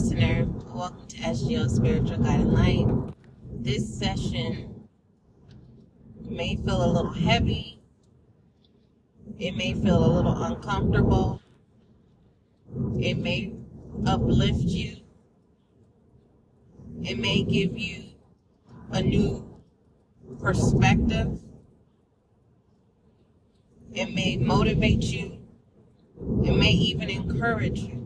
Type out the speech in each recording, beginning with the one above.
listener. Welcome to SGO Spiritual Guide and Light. This session may feel a little heavy. It may feel a little uncomfortable. It may uplift you. It may give you a new perspective. It may motivate you. It may even encourage you.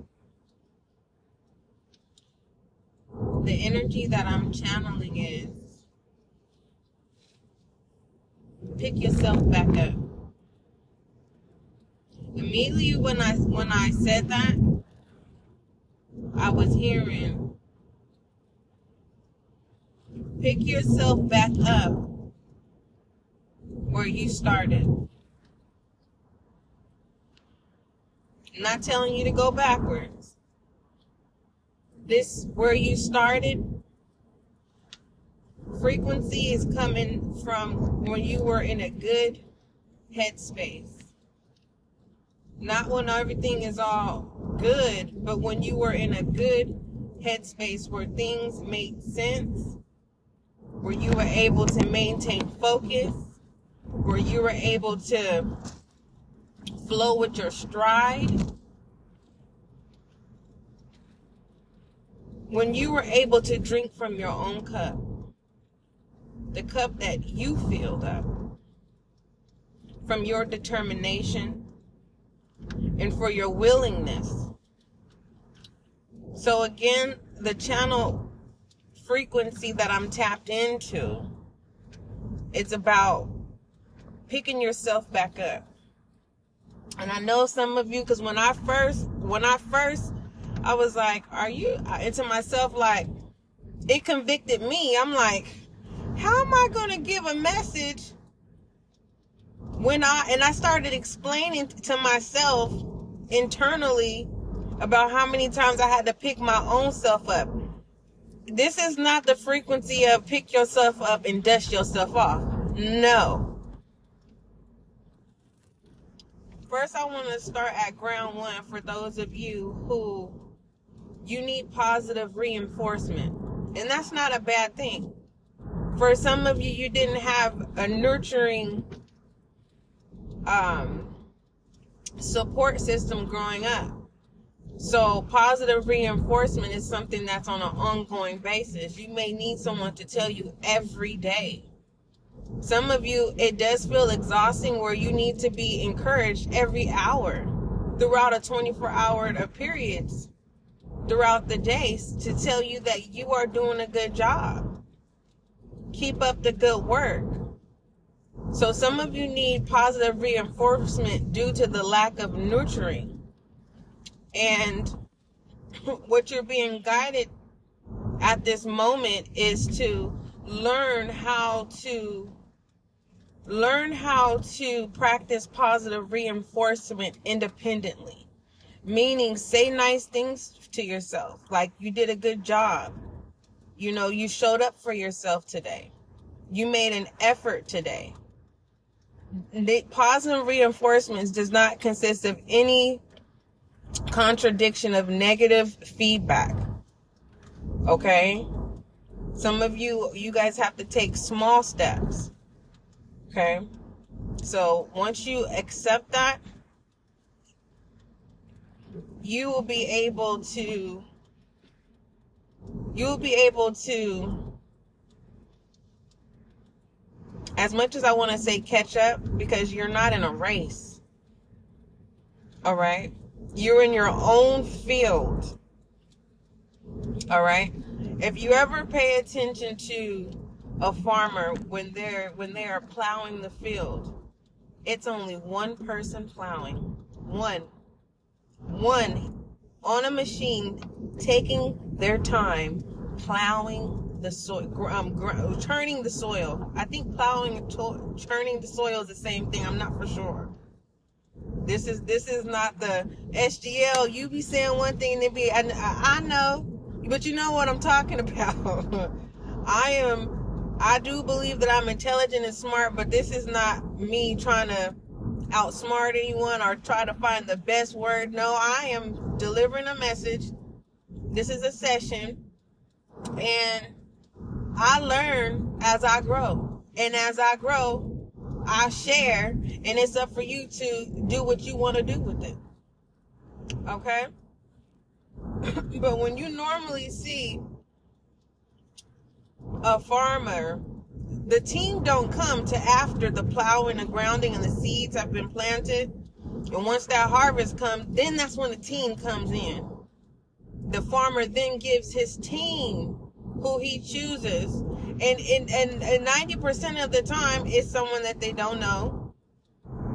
The energy that I'm channeling is pick yourself back up. Immediately when I said that, I was hearing pick yourself back up where you started. I'm not telling you to go backwards. This, where you started, frequency is coming from when you were in a good headspace. Not when everything is all good, but when you were in a good headspace where things made sense, where you were able to maintain focus, where you were able to flow with your stride. When you were able to drink from your own cup, the cup that you filled up, from your determination and for your willingness. So again, the channel frequency that I'm tapped into, it's about picking yourself back up. And I know some of you, because when I first I was like, and to myself, like, it convicted me. I'm like, how am I going to give a message and I started explaining to myself internally about how many times I had to pick my own self up. This is not the frequency of pick yourself up and dust yourself off. No. First, I want to start at ground one for those of you who you need positive reinforcement. And that's not a bad thing. For some of you, you didn't have a nurturing support system growing up. So positive reinforcement is something that's on an ongoing basis. You may need someone to tell you every day. Some of you, it does feel exhausting where you need to be encouraged every hour throughout a 24-hour periods throughout the days to tell you that you are doing a good job. Keep up the good work. So some of you need positive reinforcement due to the lack of nurturing. And what you're being guided at this moment is to learn how to practice positive reinforcement independently. Meaning, say nice things to yourself, like you did a good job. You know, you showed up for yourself today. You made an effort today. The positive reinforcements does not consist of any contradiction of negative feedback. Okay? Some of you guys have to take small steps. Okay? So once you accept that, you will be able to, as much as I want to say catch up, because you're not in a race. All right? You're in your own field. All right? If you ever pay attention to a farmer when they are plowing the field, it's only one person plowing. One on a machine taking their time plowing the soil, turning the soil. I think plowing and turning the soil is the same thing. I'm not for sure. This is not the SGL. You be saying one thing and it be I know, but you know what I'm talking about. I do believe that I'm intelligent and smart, but this is not me trying to outsmart anyone or try to find the best word. No, I am delivering a message This is a session, and I learn as I grow. And as I grow, I share, and it's up for you to do what you want to do with it. Okay? But when you normally see a farmer, the team don't come to after the plowing and grounding and the seeds have been planted. And once that harvest comes, then that's when the team comes in. The farmer then gives his team who he chooses. And 90% of the time, it's someone that they don't know.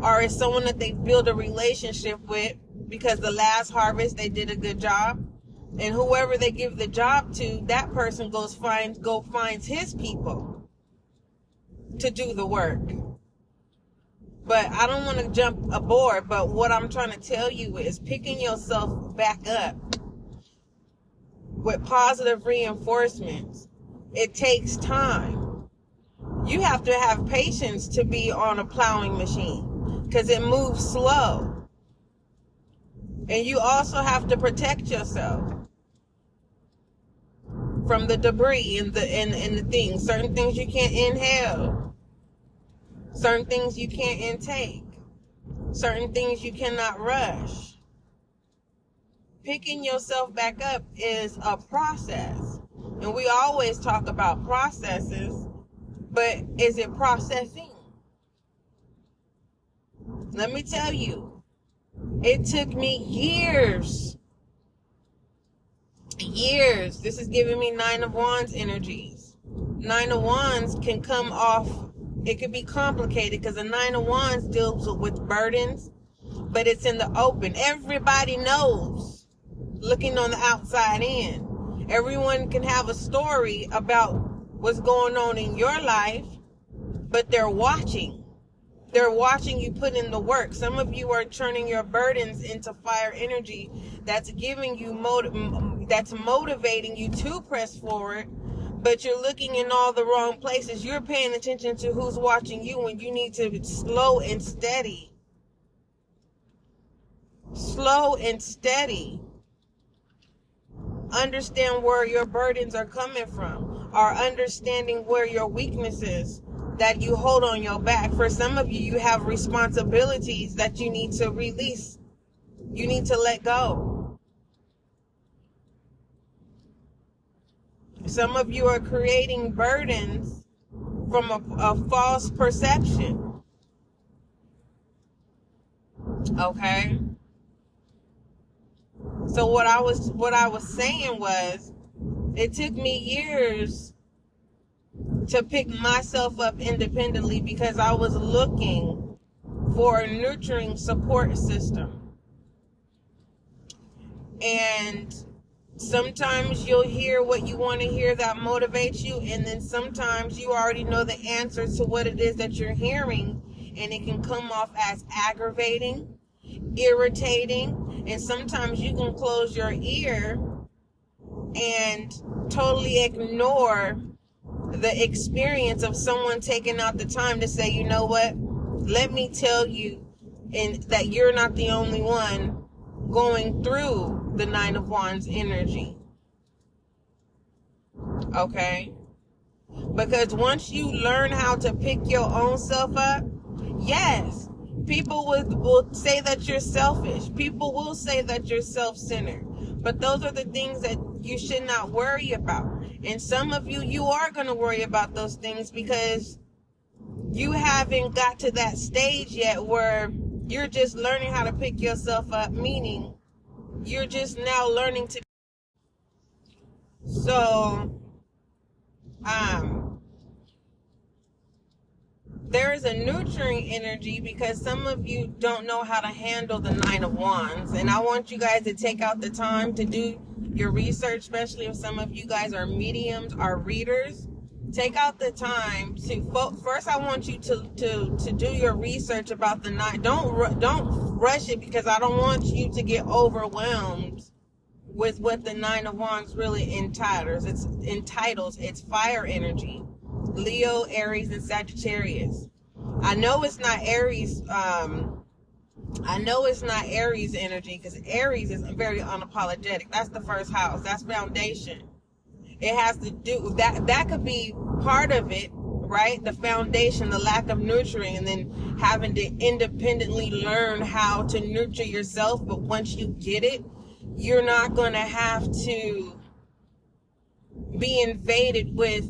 Or it's someone that they build a relationship with because the last harvest they did a good job. And whoever they give the job to, that person finds his people to do the work. But I don't want to jump aboard, but what I'm trying to tell you is picking yourself back up with positive reinforcements. It takes time. You have to have patience to be on a plowing machine because it moves slow. And you also have to protect yourself from the debris and the things. Certain things you can't inhale. Certain things you can't intake. Certain things you cannot rush. Picking yourself back up is a process. And we always talk about processes, but is it processing? Let me tell you, it took me years. This is giving me 9 of Wands energies. 9 of Wands can come off, it could be complicated because the 9 of Wands deals with burdens, but it's in the open. Everybody knows, looking on the outside in. Everyone can have a story about what's going on in your life, but they're watching. They're watching you put in the work. Some of you are turning your burdens into fire energy that's giving you that's motivating you to press forward, but you're looking in all the wrong places. You're paying attention to who's watching you when you need to slow and steady. Slow and steady. Understand where your burdens are coming from, or understanding where your weaknesses that you hold on your back. For some of you, you have responsibilities that you need to release. You need to let go. Some of you are creating burdens from a false perception. Okay? So what I was saying was, it took me years to pick myself up independently because I was looking for a nurturing support system. And sometimes you'll hear what you want to hear that motivates you, and then sometimes you already know the answer to what it is that you're hearing, and it can come off as aggravating, irritating, and sometimes you can close your ear and totally ignore the experience of someone taking out the time to say, you know what, let me tell you, and that you're not the only one going through the 9 of Wands energy. Okay? Because once you learn how to pick your own self up, yes, people will say that you're selfish. People will say that you're self-centered. But those are the things that you should not worry about. And some of you, you are going to worry about those things because you haven't got to that stage yet where you're just learning how to pick yourself up, meaning you're just now learning to. So, there is a nurturing energy because some of you don't know how to handle the 9 of Wands. And I want you guys to take out the time to do your research, especially if some of you guys are mediums or readers. Take out the time to, first I want you to do your research about the 9. Don't rush it, because I don't want you to get overwhelmed with what the 9 of Wands really entitles. It's fire energy. Leo, Aries, and Sagittarius. I know it's not Aries I know it's not Aries energy, because Aries is very unapologetic. That's the first house. That's foundation. It has to do that. That could be part of it, right? The foundation, the lack of nurturing, and then having to independently learn how to nurture yourself. But once you get it, you're not going to have to be invaded with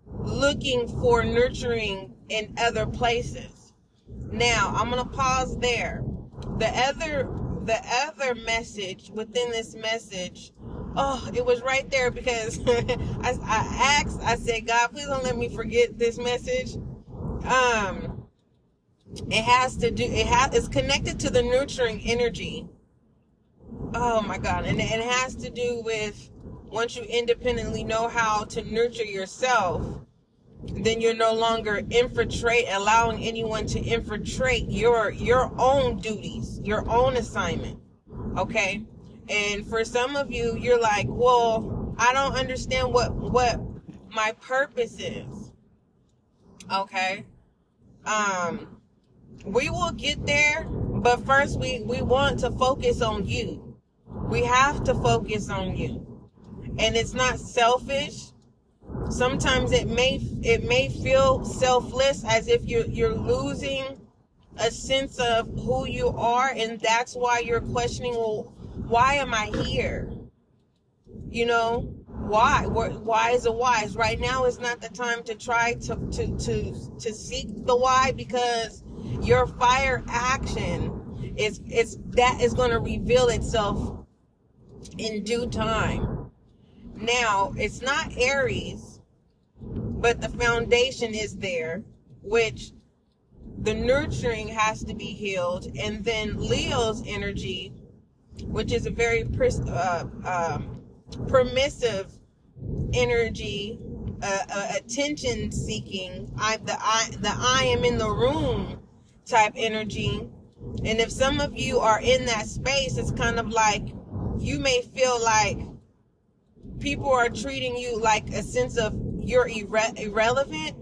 looking for nurturing in other places. Now, I'm going to pause there. The other message within this message, oh, it was right there, because I said, God, please don't let me forget this message. It's connected to the nurturing energy. Oh my God. And it has to do with, once you independently know how to nurture yourself, then you're no longer allowing anyone to infiltrate your own duties, your own assignment. Okay? And for some of you, you're like, well, I don't understand what my purpose is. Okay? We will get there, but first we want to focus on you. We have to focus on you. And it's not selfish. Sometimes it may feel selfless, as if you're losing a sense of who you are, and that's why you're questioning, well, why am I here? You know, why? Why is it wise? Right now is not the time to try to seek the why, because your fire action is going to reveal itself in due time. Now, it's not Aries, but the foundation is there, which the nurturing has to be healed. And then Leo's energy, which is a very permissive energy, attention seeking, I am in the room type energy. And if some of you are in that space, it's kind of like you may feel like people are treating you like a sense of you're irrelevant.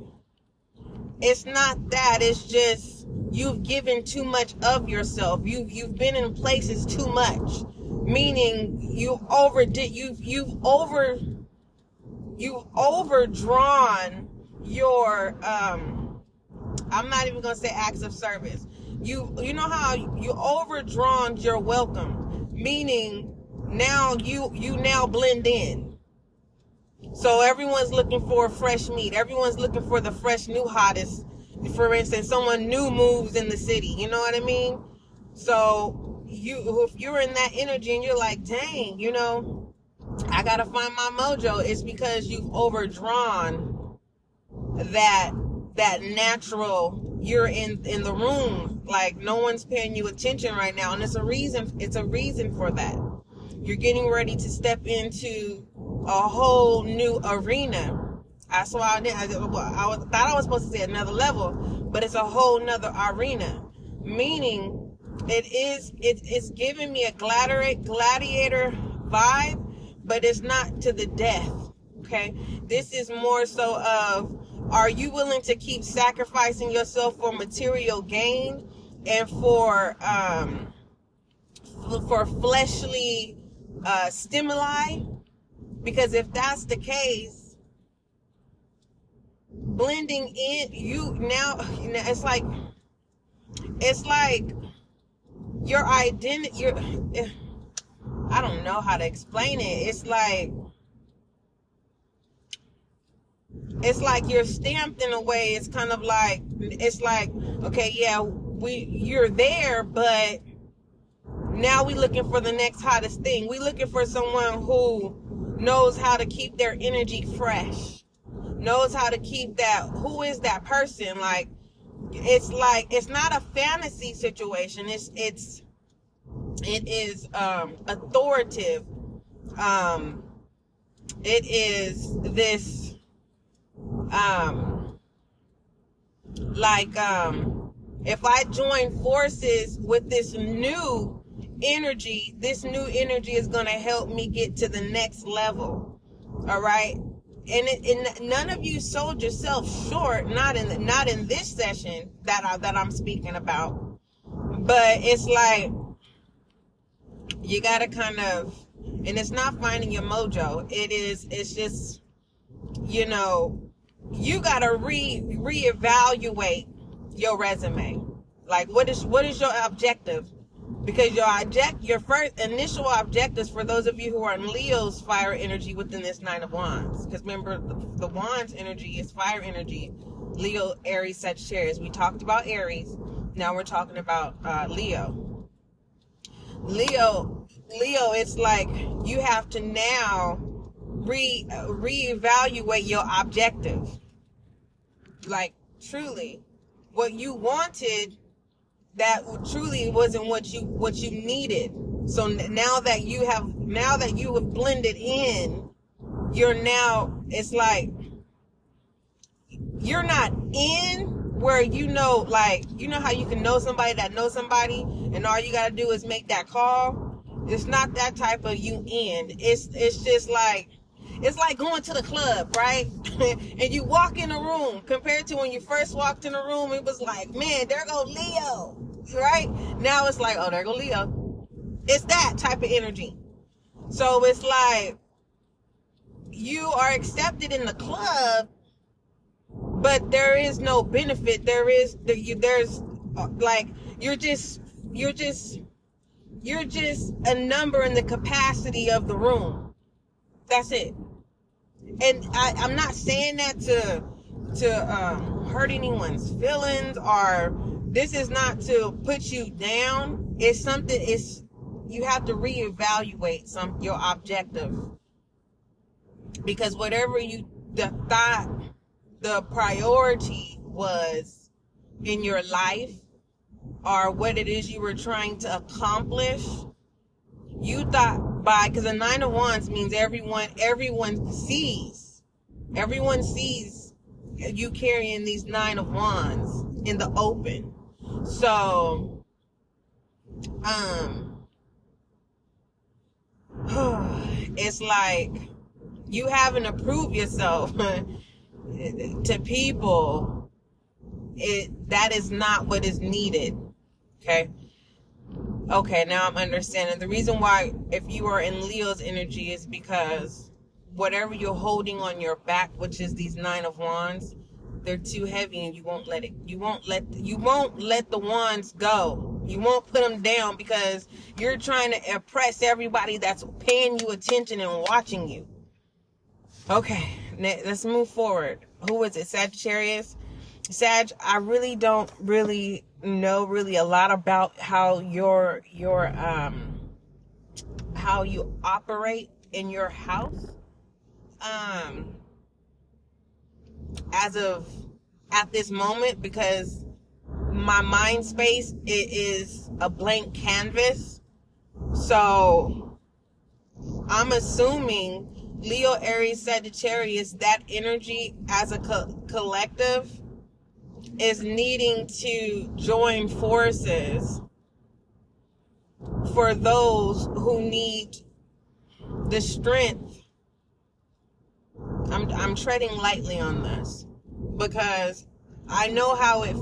It's not that. It's just you've given too much of yourself. You've been in places too much, meaning you've overdrawn your I'm not even gonna say acts of service. You know how you overdrawn your welcome, meaning now you now blend in. So everyone's looking for fresh meat. Everyone's looking for the fresh new hottest. For instance, someone new moves in the city. You know what I mean? So if you're in that energy and you're like, dang, you know, I gotta find my mojo, it's because you've overdrawn that natural, you're in the room, like no one's paying you attention right now. And it's a reason for that. You're getting ready to step into a whole new arena. That's why I thought I was supposed to say another level, but it's a whole nother arena. Meaning it's giving me a gladiator vibe, but it's not to the death. Okay? This is more so of, are you willing to keep sacrificing yourself for material gain and for fleshly stimuli? Because if that's the case, blending in, it's like your identity, I don't know how to explain it. It's like you're stamped in a way. It's kind of like, okay, yeah, you're there, but now we looking for the next hottest thing. We looking for someone who knows how to keep their energy fresh, knows how to keep that. Who is that person? Like it's not a fantasy situation. It is authoritative. It is this if I join forces with this new energy is going to help me get to the next level. All right. And none of you sold yourself short, not in this session that I'm speaking about, But it's like, you got to kind of, and it's not finding your mojo. It's just, you know, you got to reevaluate your resume. Like, what is your objective? Because your first initial objectives, for those of you who are in Leo's fire energy within this Nine of Wands, because remember, the Wands energy is fire energy. Leo, Aries, Sagittarius. We talked about Aries. Now we're talking about Leo. Leo, it's like you have to now reevaluate your objective. Like, truly, what you wanted, that truly wasn't what you needed. So now that you have blended in, it's like you're not in where, you know, like, you know how you can know somebody that knows somebody, and all you gotta do is make that call. It's not that type of you in. It's just like, it's like going to the club, right? And you walk in a room, compared to when you first walked in a room, it was like, man, there go Leo, right? Now it's like, oh, there go Leo. It's that type of energy. So it's like, you are accepted in the club, but there is no benefit. There's like, you're just a number in the capacity of the room. That's it. And I'm not saying that to hurt anyone's feelings, or this is not to put you down. It's something, you have to reevaluate your objective, because whatever you thought the priority was in your life, or what it is you were trying to accomplish, you thought, because the Nine of Wands means everyone sees you carrying these Nine of Wands in the open. So it's like you haven't approved yourself to people. That is not what is needed. Okay, now I'm understanding. The reason why, if you are in Leo's energy, is because whatever you're holding on your back, which is these Nine of Wands, they're too heavy, and you won't let the wands go. You won't put them down, because you're trying to impress everybody that's paying you attention and watching you. Okay, let's move forward. Who is it? Sagittarius? Sag, I really don't know a lot about how how you operate in your house. At this moment, because my mind space, it is a blank canvas. So I'm assuming Leo, Aries, Sagittarius, that energy as a collective is needing to join forces for those who need the strength. I'm treading lightly on this, because I know how it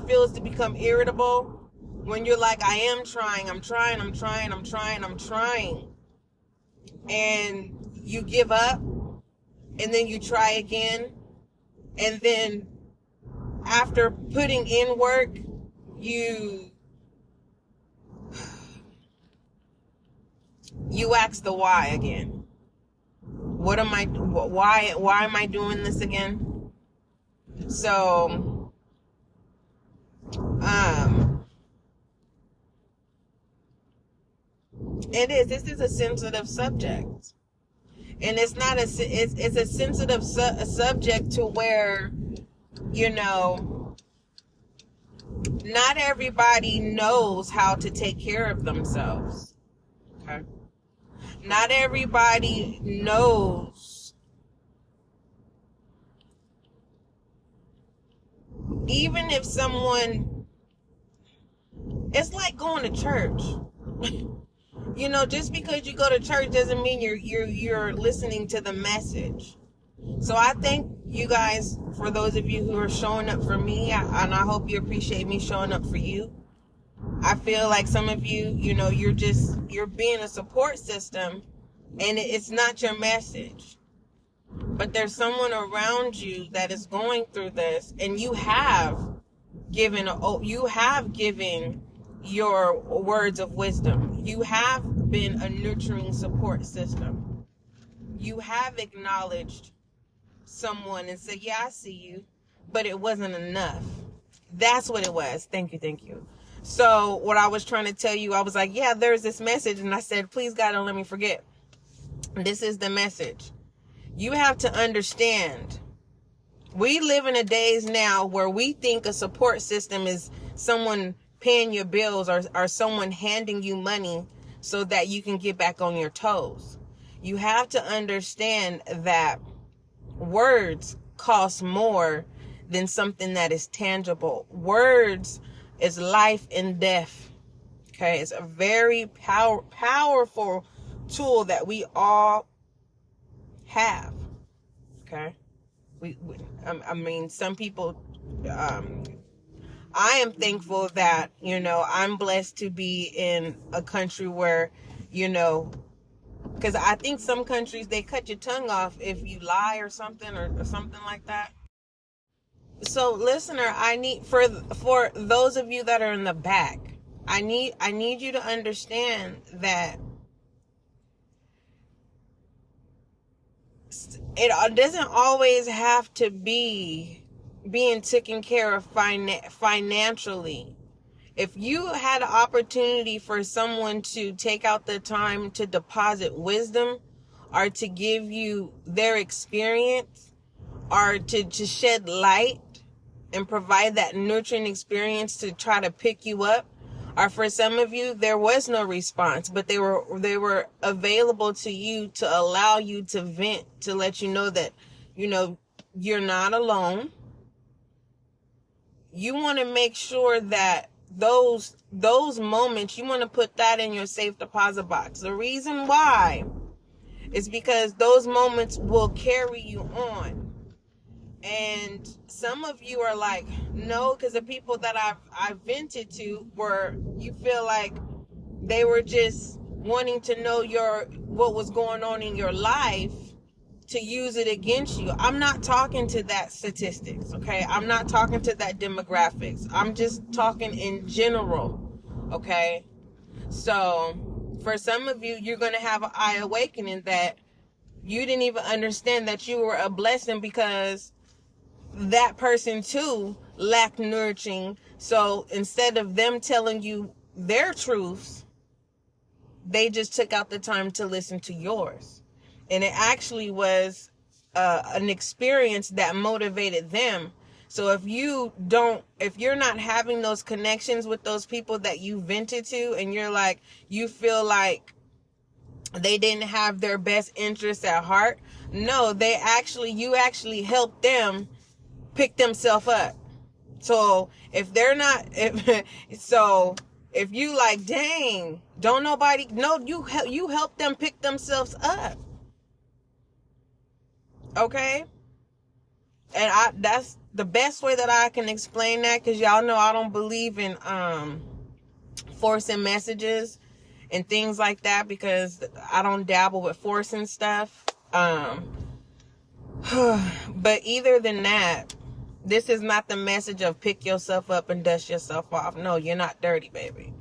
feels to become irritable when you're like, I'm trying, and you give up, and then you try again, and then after putting in work, you ask the why again. Why am I doing this again? So, this is a sensitive subject. And it's a sensitive subject to where, you know, not everybody knows how to take care of themselves. Okay? Not everybody knows. Even if someone, it's like going to church. You know, just because you go to church doesn't mean you're listening to the message. So I thank you guys, for those of you who are showing up for me, and I hope you appreciate me showing up for you. I feel like some of you, you're being a support system, and it's not your message. But there's someone around you that is going through this, and you have given your words of wisdom. You have been a nurturing support system. You have acknowledged someone and said, yeah, I see you, but it wasn't enough. That's what it was. Thank you. So what I was trying to tell you, I was like, yeah, there's this message. And I said, please, God, don't let me forget. This is the message. You have to understand, we live in a days now where we think a support system is someone paying your bills or someone handing you money so that you can get back on your toes. You have to understand that words cost more than something that is tangible. Words is life and death. Okay, it's a very powerful tool that we all have. Okay, I mean, some people. I am thankful that I'm blessed to be in a country where because I think some countries they cut your tongue off if you lie or something or something like that. So, listener, I need for those of you that are in the back, I need you to understand that it doesn't always have to be being taken care of financially. If you had an opportunity for someone to take out the time to deposit wisdom or to give you their experience or to shed light and provide that nurturing experience to try to pick you up, or for some of you, there was no response, but they were available to you to allow you to vent, to let you know that, you're not alone. You want to make sure that those moments, you want to put that in your safe deposit box. The reason why is because those moments will carry you on. And some of you are like, no, because the people that I've vented to you feel like they were just wanting to know what was going on in your life to use it against you. I'm not talking to that statistics, okay? I'm not talking to that demographics. I'm just talking in general, okay? So for some of you, you're going to have an eye awakening that you didn't even understand that you were a blessing because that person too lacked nurturing. So instead of them telling you their truths, they just took out the time to listen to yours. And it actually was an experience that motivated them. So if you're not having those connections with those people that you vented to, and you feel like they didn't have their best interests at heart, no, you actually helped them pick themselves up. So if you like, dang, don't nobody know, you help them pick themselves up. Okay? And that's the best way that I can explain that, because y'all know I don't believe in forcing messages and things like that, because I don't dabble with forcing stuff. But either than that, this is not the message of pick yourself up and dust yourself off. No, you're not dirty, baby.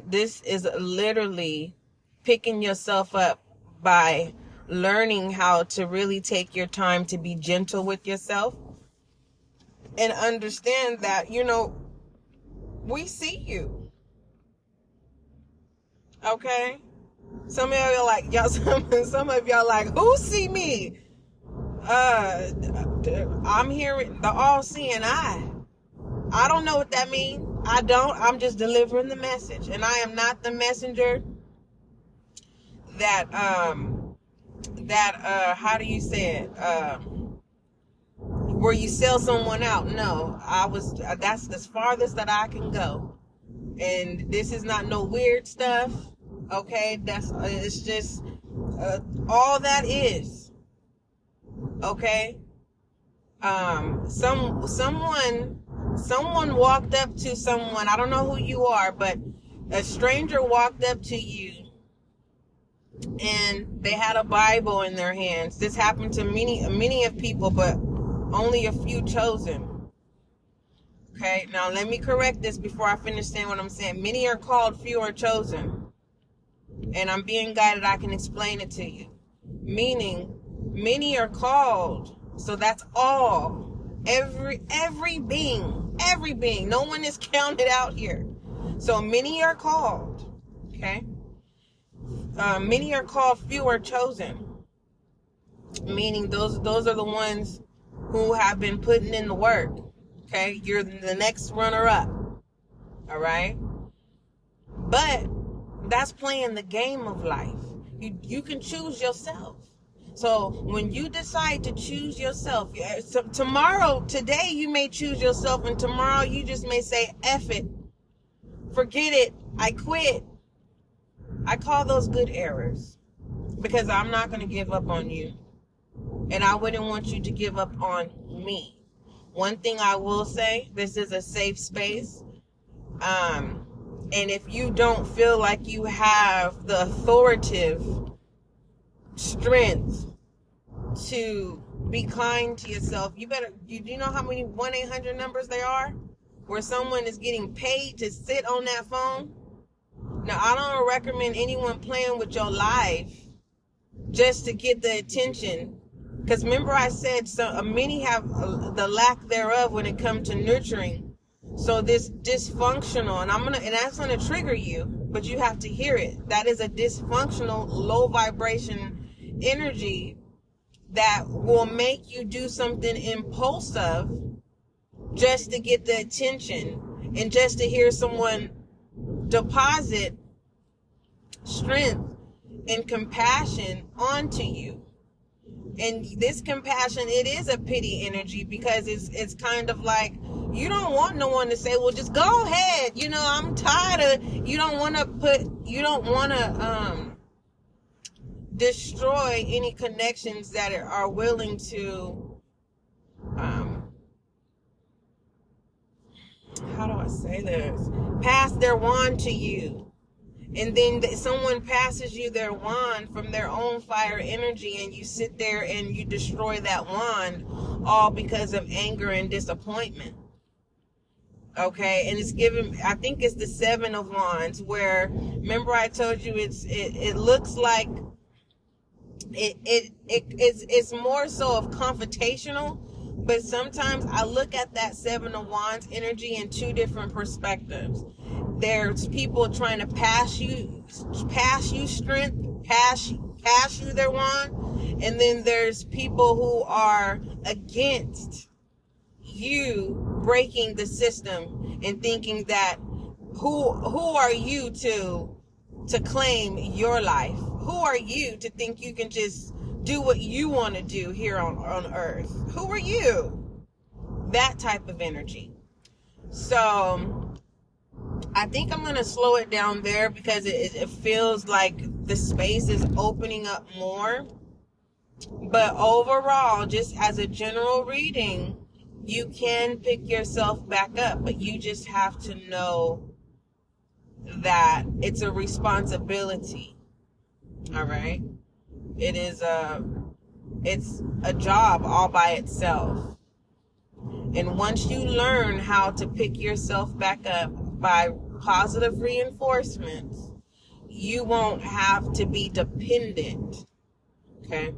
This is literally picking yourself up by learning how to really take your time to be gentle with yourself and understand that, we see you. Okay? Some of y'all are like, some of y'all like, who see me? I'm hearing the all-seeing eye. I don't know what that means. I'm just delivering the message. And I am not the messenger that how do you say it? Where you sell someone out. No, that's the farthest that I can go. And this is not no weird stuff. Okay? It's just all that is. Okay? Someone someone walked up to someone, I don't know who you are, but a stranger walked up to you and they had a Bible in their hands. This happened to many of people, but only a few chosen. Okay, now let me correct this before I finish saying what I'm saying. Many are called, few are chosen. And I'm being guided, I can explain it to you. Meaning, many are called, so that's all. Every being, no one is counted out here. So many are called, okay? Many are called, few are chosen. Meaning those are the ones who have been putting in the work, okay? You're the next runner-up, all right? But that's playing the game of life. You can choose yourself. So when you decide to choose yourself, today you may choose yourself, and tomorrow you just may say, F it, forget it, I quit. I call those good errors, because I'm not going to give up on you, and I wouldn't want you to give up on me. One thing I will say, this is a safe space, and if you don't feel like you have the authoritative strength to be kind to yourself, you know how many 1-800 numbers there are where someone is getting paid to sit on that phone? Now, I don't recommend anyone playing with your life just to get the attention, because remember I said many have the lack thereof when it comes to nurturing. So this dysfunctional, and that's gonna trigger you, but you have to hear it. That is a dysfunctional, low vibration energy that will make you do something impulsive just to get the attention and just to hear someone deposit strength and compassion onto you. And this compassion, it is a pity energy, because it's kind of like, you don't want no one to say, well, just go ahead. I'm tired of, you don't want to destroy any connections that are willing to, how do I say this? Pass their wand to you. And then someone passes you their wand from their own fire energy, and you sit there and you destroy that wand, all because of anger and disappointment. Okay, and I think it's the 7 of Wands, where, remember I told you it looks like it's more so of confrontational, but sometimes I look at that 7 of Wands energy in 2 different perspectives. There's people trying to pass you strength, pass you their wand, and then there's people who are against you breaking the system and thinking that who are you to claim your life? Who are you to think you can just do what you want to do here on earth? Who are you? That type of energy. So I think I'm going to slow it down there, because it feels like the space is opening up more. But overall, just as a general reading, you can pick yourself back up, but you just have to know that it's a responsibility. All right? It's a job all by itself. And once you learn how to pick yourself back up by positive reinforcements, you won't have to be dependent. Okay?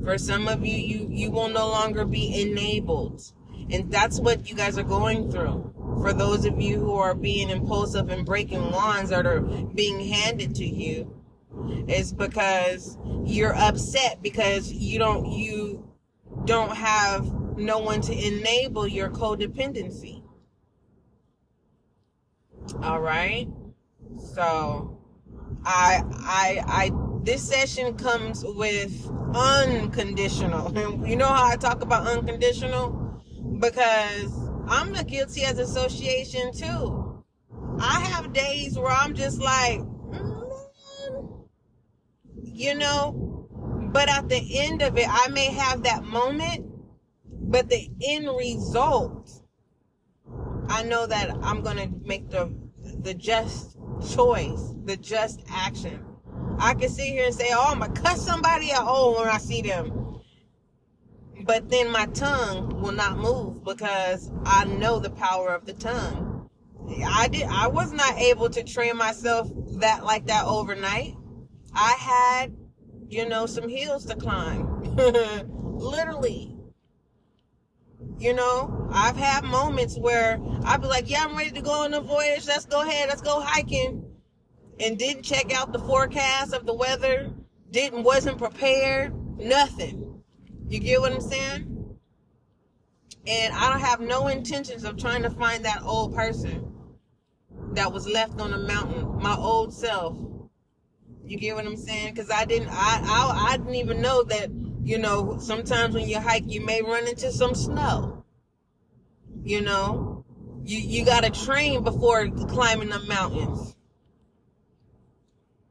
For some of you will no longer be enabled. And that's what you guys are going through. For those of you who are being impulsive and breaking wands that are being handed to you, is because you're upset because you don't have no one to enable your codependency. All right. So this session comes with unconditional. You know how I talk about unconditional? Because I'm guilty as association too. I have days where I'm just like, but at the end of it, I may have that moment, but the end result I know that I'm going to make the just choice, the just action. I can sit here and say, oh, I'm going to cuss somebody out when I see them. But then my tongue will not move because I know the power of the tongue. I was not able to train myself like that overnight. I had, some hills to climb. Literally. I've had moments where I'd be like, yeah, I'm ready to go on a voyage. Let's go ahead. Let's go hiking. And didn't check out the forecast of the weather. Wasn't prepared. Nothing. You get what I'm saying? And I don't have no intentions of trying to find that old person that was left on the mountain. My old self. You get what I'm saying? Because I didn't even know that, sometimes when you hike, you may run into some snow. You got to train before climbing the mountains.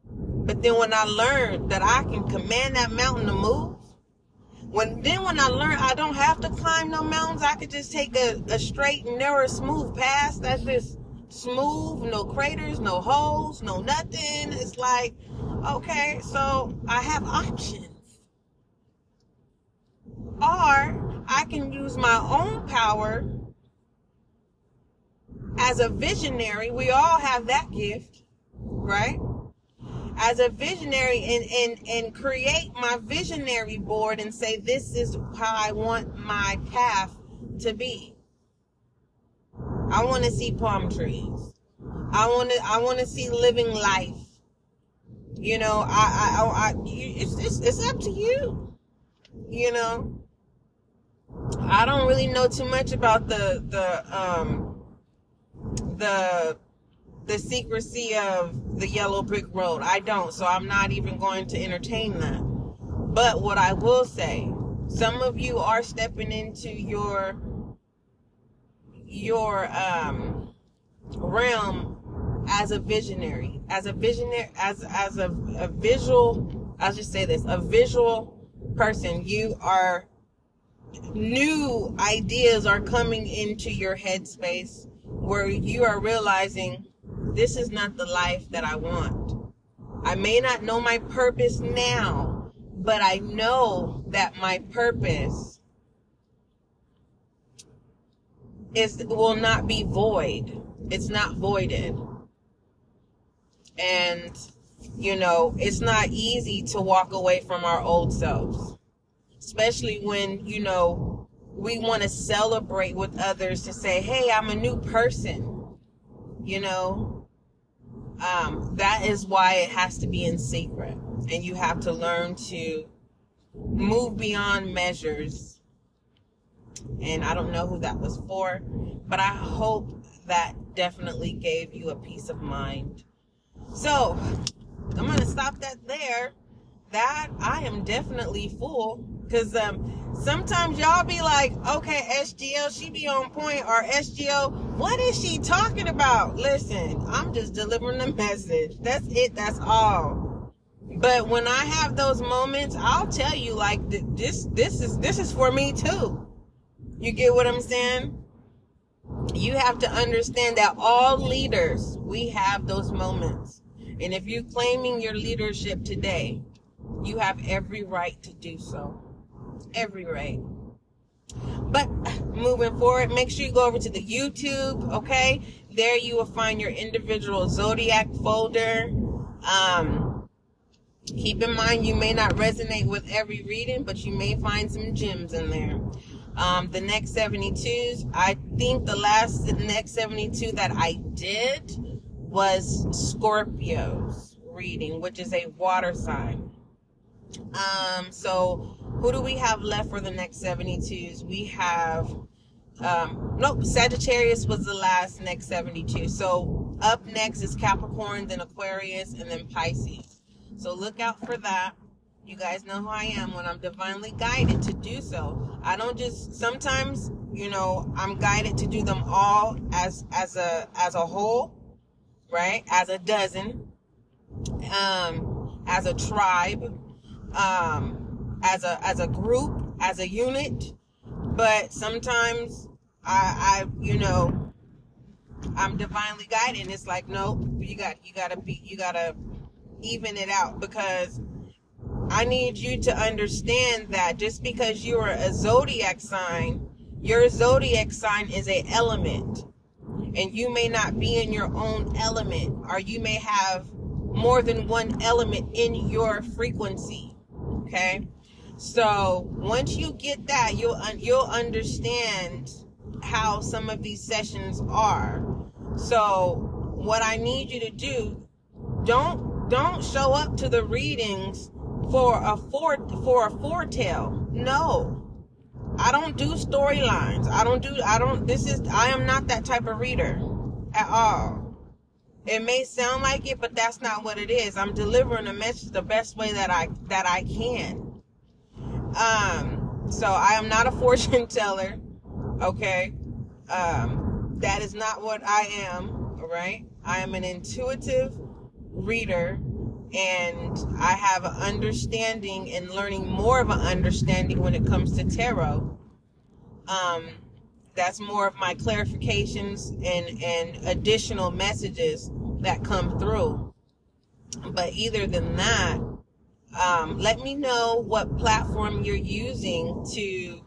But then when I learned that I can command that mountain to move, when I learned I don't have to climb no mountains, I could just take a straight, narrow, smooth path that's just smooth, no craters, no holes, no nothing. It's like, okay, so I have options. Or I can use my own power as a visionary. We all have that gift, right? As a visionary and create my visionary board and say, this is how I want my path to be. I want to see palm trees. I want to see living life. It's up to you. I don't really know too much about the secrecy of the yellow brick road. I don't, so I'm not even going to entertain that. But what I will say, some of you are stepping into your realm as a visionary, as a visual, I'll just say this, a visual person. New ideas are coming into your headspace where you are realizing this is not the life that I want. I may not know my purpose now, but I know that my purpose will not be void. It's not voided. And, it's not easy to walk away from our old selves. Especially when, we want to celebrate with others to say, hey, I'm a new person. That is why it has to be in secret. And you have to learn to move beyond measures. And I don't know who that was for, but I hope that definitely gave you a peace of mind. So I'm going to stop that there. That I am definitely full. Because sometimes y'all be like, okay, SGL, she be on point. Or SGL, what is she talking about? Listen, I'm just delivering the message. That's it. That's all. But when I have those moments, I'll tell you, like, this is for me too. You get what I'm saying? You have to understand that all leaders, we have those moments. And if you're claiming your leadership today, you have every right to do so. Every right. But moving forward, make sure you go over to the YouTube, okay? There you will find your individual Zodiac folder. Keep in mind, you may not resonate with every reading, but you may find some gems in there. The next 72s, I think the last next 72 that I did was Scorpio's reading, which is a water sign. So who do we have left for the next 72s? We have, Sagittarius was the last next 72. So up next is Capricorn, then Aquarius, and then Pisces. So look out for that. You guys know who I am when I'm divinely guided to do so. I don't just, sometimes, I'm guided to do them all as a whole, right? As a dozen, as a tribe, as a group, as a unit. But sometimes I I'm divinely guided. And it's like, nope, you gotta even it out, because I need you to understand that just because you're a zodiac sign, your zodiac sign is an element, and you may not be in your own element, or you may have more than one element in your frequency. Okay, so once you get that, you'll understand how some of these sessions are. So what I need you to do, don't show up to the readings for a foretell. No, I don't do storylines. I am not that type of reader at all. It may sound like it, but that's not what it is. I'm delivering a message the best way that I can. So I am not a fortune teller. Okay. That is not what I am. All right. I am an intuitive reader, and I have an understanding and learning more of an understanding when it comes to tarot. That's more of my clarifications and additional messages that come through. But either than that, let me know what platform you're using to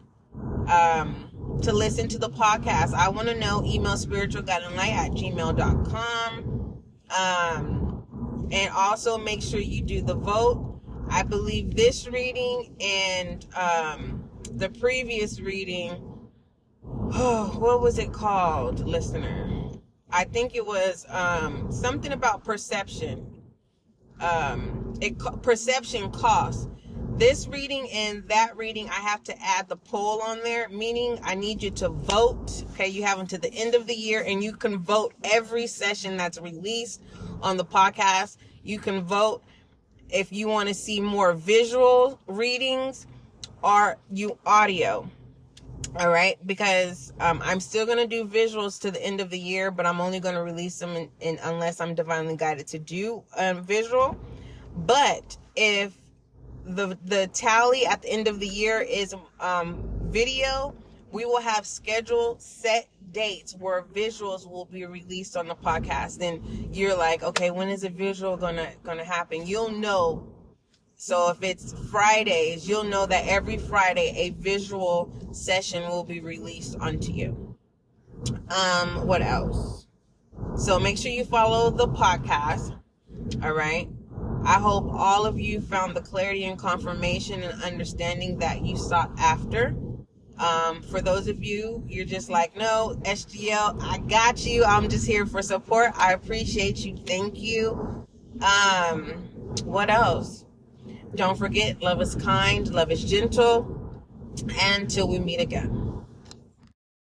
listen to the podcast. I want to know. Email spiritualguidandlight@gmail.com. And also make sure you do the vote. I believe this reading and the previous reading, what was it called, listener? I think it was something about perception. Perception costs. This reading and that reading, I have to add the poll on there, meaning I need you to vote. Okay, you have until the end of the year, and you can vote every session that's released on the podcast. You can vote if you want to see more visual readings or you audio. All right, because I'm still going to do visuals to the end of the year, but I'm only going to release them in unless I'm divinely guided to do visual. But if the tally at the end of the year is video, we will have scheduled set dates where visuals will be released on the podcast. Then you're like, okay, when is a visual gonna happen? You'll know. So if it's Fridays, you'll know that every Friday a visual session will be released onto you. What else? So make sure you follow the podcast. All right. I hope all of you found the clarity and confirmation and understanding that you sought after. For those of you, you're just like, no, SGL, I got you. I'm just here for support. I appreciate you. Thank you. What else? Don't forget, love is kind, love is gentle. And till we meet again.